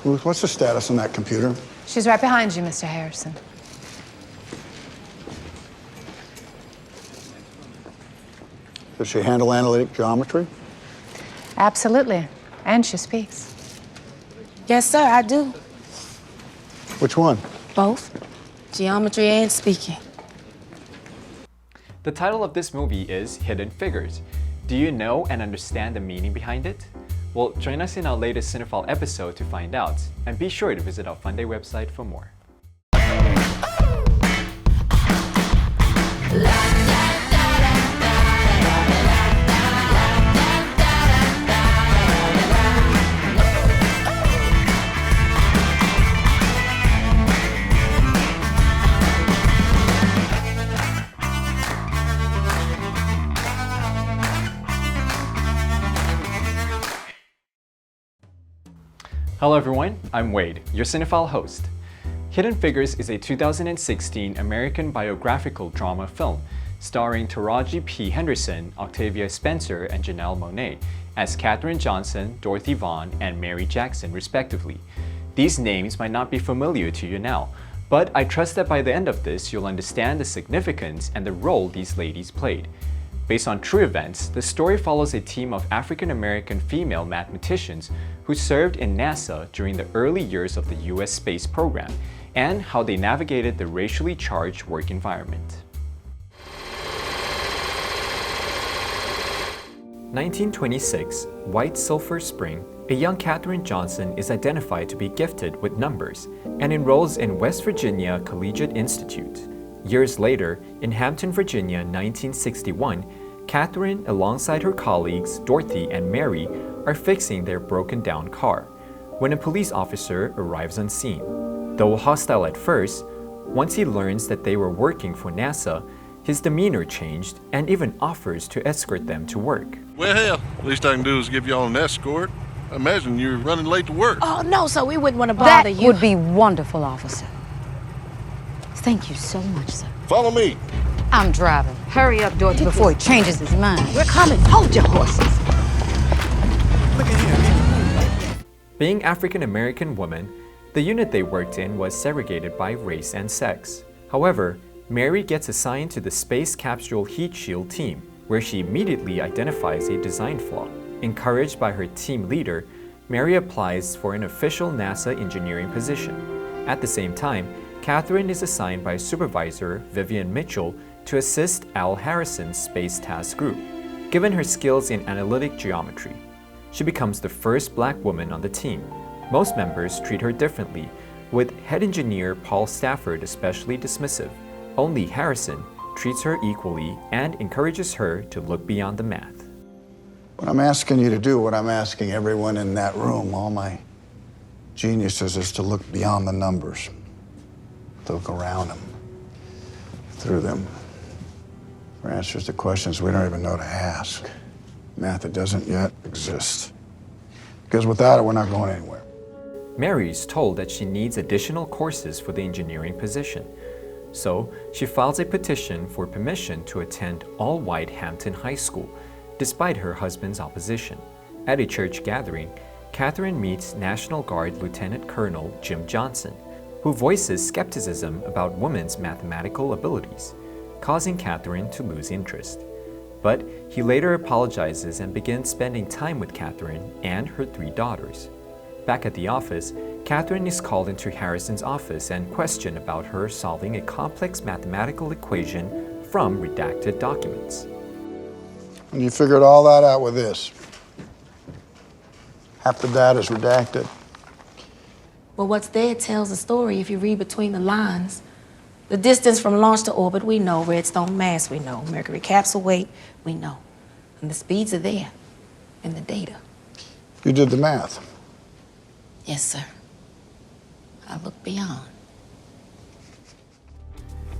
Ruth, what's the status on that computer? She's right behind you, Mr. Harrison. Does she handle analytic geometry? Absolutely. And she speaks. Yes, sir, I do. Which one? Both. Geometry and speaking. The title of this movie is Hidden Figures. Do you know and understand the meaning behind it? Well, join us in our latest Cinephile episode to find out, and be sure to visit our FUNDAY website for more. Hello everyone, I'm Wade, your Cinephile host. Hidden Figures is a 2016 American biographical drama film starring Taraji P. Henderson, Octavia Spencer, and Janelle Monáe as Katherine Johnson, Dorothy Vaughan, and Mary Jackson respectively. These names might not be familiar to you now, but I trust that by the end of this you'll understand the significance and the role these ladies played. Based on true events, the story follows a team of African-American female mathematicians who served in NASA during the early years of the US space program and how they navigated the racially charged work environment. 1926, White Sulphur Spring, a young Katherine Johnson is identified to be gifted with numbers and enrolls in West Virginia Collegiate Institute. Years later, in Hampton, Virginia, 1961, Katherine, alongside her colleagues Dorothy and Mary, are fixing their broken-down car when a police officer arrives on scene. Though hostile at first, once he learns that they were working for NASA, his demeanor changed and even offers to escort them to work. Well, hell, least I can do is give y'all an escort. I imagine you're running late to work. Oh, no, sir, we wouldn't want to bother you. That would be wonderful, officer. Thank you so much, sir. Follow me. I'm driving. Hurry up, Dorothy, before he changes his mind. We're coming. Hold your horses. Being African-American women, the unit they worked in was segregated by race and sex. However, Mary gets assigned to the Space Capsule Heat Shield team, where she immediately identifies a design flaw. Encouraged by her team leader, Mary applies for an official NASA engineering position. At the same time, Katherine is assigned by supervisor Vivian Mitchell to assist Al Harrison's Space Task Group. Given her skills in analytic geometry, she becomes the first black woman on the team. Most members treat her differently, with head engineer Paul Stafford especially dismissive. Only Harrison treats her equally and encourages her to look beyond the math. What I'm asking you to do, what I'm asking everyone in that room, all my geniuses, is to look beyond the numbers. To look around them, through them, for answers to questions we don't even know to ask. Math that doesn't yet exist. Because without it, we're not going anywhere. Mary is told that she needs additional courses for the engineering position. So, she files a petition for permission to attend all-white Hampton High School, despite her husband's opposition. At a church gathering, Katherine meets National Guard Lieutenant Colonel Jim Johnson, who voices skepticism about women's mathematical abilities, causing Katherine to lose interest. But he later apologizes and begins spending time with Katherine and her 3 daughters. Back at the office, Katherine is called into Harrison's office and questioned about her solving a complex mathematical equation from redacted documents. And you figured all that out with this. Half the data is redacted. Well, what's there tells the story if you read between the lines. The distance from launch to orbit, we know. Redstone mass, we know. Mercury capsule weight, we know. And the speeds are there in the data. You did the math. Yes, sir. I look beyond.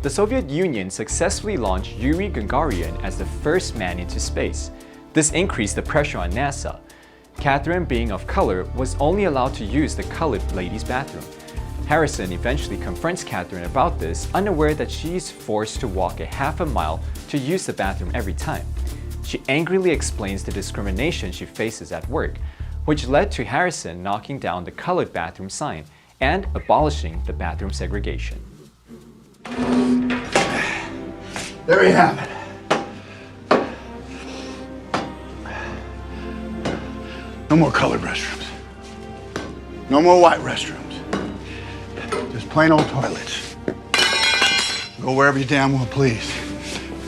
The Soviet Union successfully launched Yuri Gagarin as the first man into space. This increased the pressure on NASA. Katherine, being of color, was only allowed to use the colored ladies' bathroom. Harrison eventually confronts Katherine about this, unaware that she is forced to walk a half a mile to use the bathroom every time. she angrily explains the discrimination she faces at work, which led to Harrison knocking down the colored bathroom sign and abolishing the bathroom segregation. There you have it. No more colored restrooms. No more white restrooms. Just plain old toilets. Go wherever you damn well please.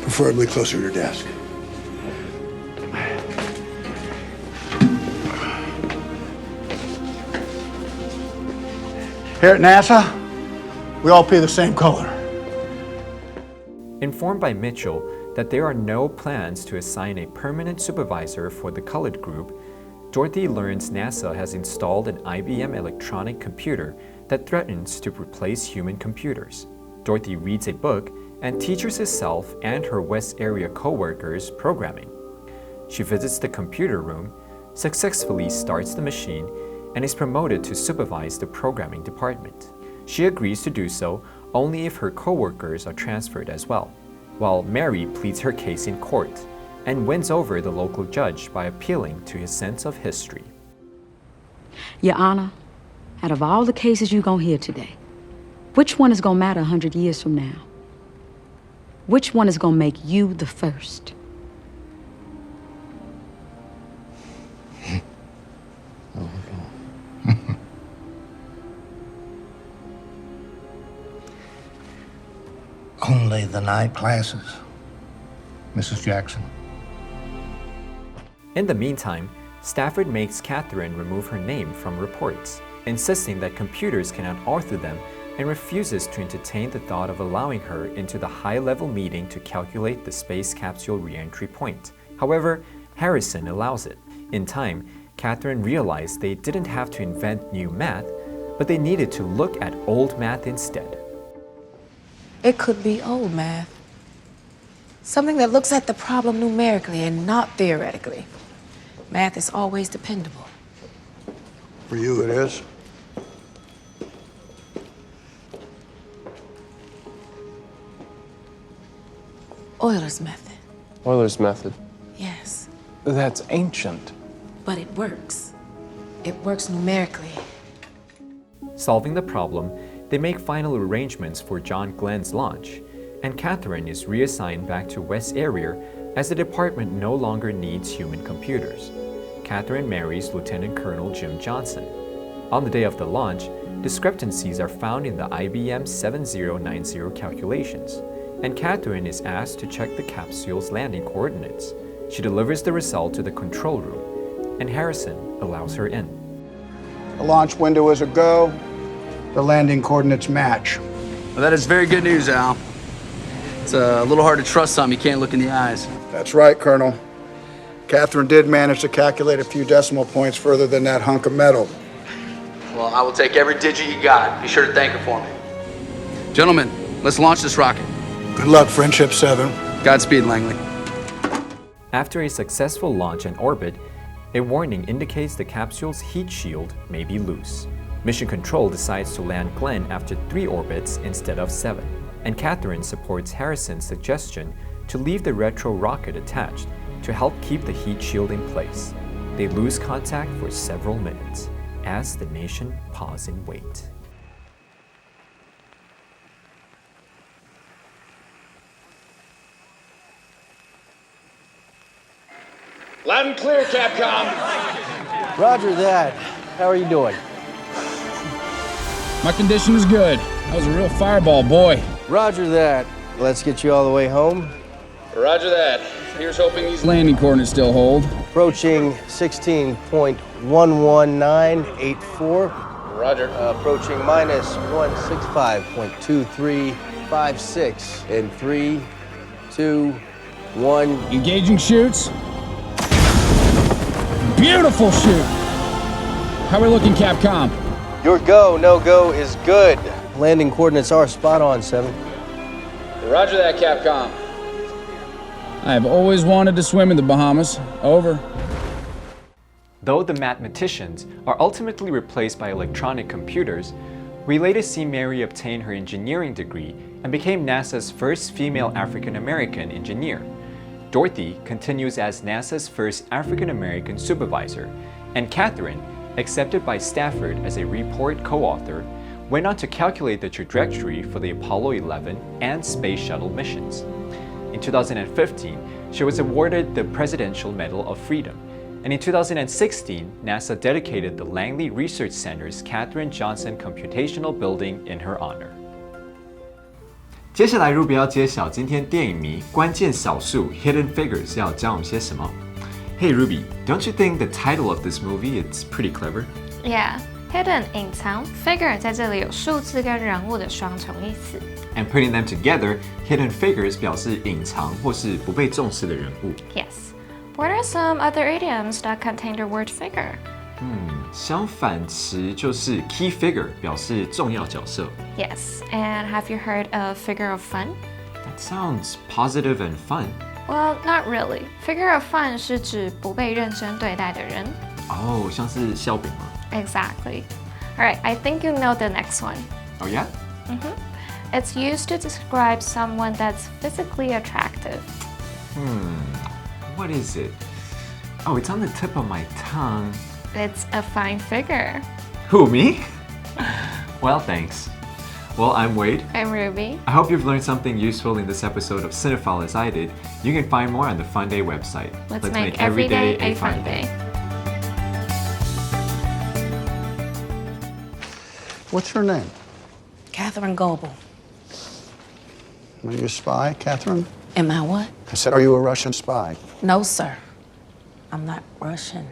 Preferably closer to your desk. Here at NASA, we all pee the same color. Informed by Mitchell that there are no plans to assign a permanent supervisor for the colored group, Dorothy learns NASA has installed an IBM electronic computer that threatens to replace human computers. Dorothy reads a book and teaches herself and her West Area co-workers programming. She visits the computer room, successfully starts the machine, and is promoted to supervise the programming department. She agrees to do so only if her co-workers are transferred as well, while Mary pleads her case in court and wins over the local judge by appealing to his sense of history. Your Honor, out of all the cases you're gonna hear today, which one is gonna matter 100 years from now? Which one is gonna make you the first? Only the night classes, Mrs. Jackson. In the meantime, Stafford makes Catherine remove her name from reports, insisting that computers cannot author them, and refuses to entertain the thought of allowing her into the high-level meeting to calculate the space capsule re-entry point. However, Harrison allows it. In time, Catherine realized they didn't have to invent new math, but they needed to look at old math instead. It could be old math. Something that looks at the problem numerically and not theoretically. Math is always dependable. For you, it is. Euler's method. Euler's method. Yes, That's ancient. but it works. It works numerically. Solving the problem, they make final arrangements for John Glenn's launch, and Catherine is reassigned back to West Area as the department no longer needs human computers. Catherine marries Lieutenant Colonel Jim Johnson. On the day of the launch, discrepancies are found in the IBM 7090 calculations, and Catherine is asked to check the capsule's landing coordinates. She delivers the result to the control room, and Harrison allows her in. The launch window is a go. The landing coordinates match. Well, that is very good news, Al. It's a little hard to trust something you can't look in the eyes. That's right, Colonel. Catherine did manage to calculate a few decimal points further than that hunk of metal. Well, I will take every digit you got. Be sure to thank her for me. Gentlemen, let's launch this rocket. Good luck, Friendship 7. Godspeed, Langley. After a successful launch and orbit, a warning indicates the capsule's heat shield may be loose. Mission Control decides to land Glenn after 3 orbits instead of 7, and Catherine supports Harrison's suggestion to leave the retro rocket attached to help keep the heat shield in place. They lose contact for several minutes as the nation pause and wait. Loud and clear, Capcom. Roger that. How are you doing? My condition is good. I was a real fireball, boy. Roger that. Let's get you all the way home. Roger that. Here's hoping these landing coordinates still hold. Approaching 16.11984. Roger. Approaching minus 165.2356 in 3, 2, 1. Engaging shoots. Beautiful shoot. How are we looking, Capcom? Your go, no go is good. Landing coordinates are spot on, 7. Roger that, Capcom. I have always wanted to swim in the Bahamas. Over. Though the mathematicians are ultimately replaced by electronic computers, we later see Mary obtain her engineering degree and became NASA's first female African-American engineer. Dorothy continues as NASA's first African-American supervisor, and Catherine, accepted by Stafford as a report co-author, went on to calculate the trajectory for the Apollo 11 and Space Shuttle missions. In 2015, she was awarded the Presidential Medal of Freedom, and in 2016, NASA dedicated the Langley Research Center's Katherine Johnson Computational Building in her honor. 接下来Ruby要揭晓今天电影迷关键少数 Hidden Figures 要教我们些什么。Hey Ruby, don't you think the title of this movie is pretty clever? Yeah, hidden 隐藏 figure 在这里有数字跟人物的双重意思。And putting them together, hidden figures 表示隐藏或是不被重视的人物。Yes. What are some other idioms that contain the word figure? 相反词就是 key figure 表示重要角色。Yes, and have you heard of figure of fun? That sounds positive and fun. Well, not really. Figure of fun 是指不被认真对待的人。哦，像是笑柄吗？ Exactly. Alright, I think you know the next one. Oh yeah? It's used to describe someone that's physically attractive. What is it? Oh, it's on the tip of my tongue. It's a fine figure. Who, me? Well, thanks. Well, I'm Wade. I'm Ruby. I hope you've learned something useful in this episode of Cinephile as I did. You can find more on the FUNDAY website. Let's make every day a fun day. What's your name? Catherine Goebel. Are you a spy, Catherine? Am I what? I said, are you a Russian spy? No, sir. I'm not Russian.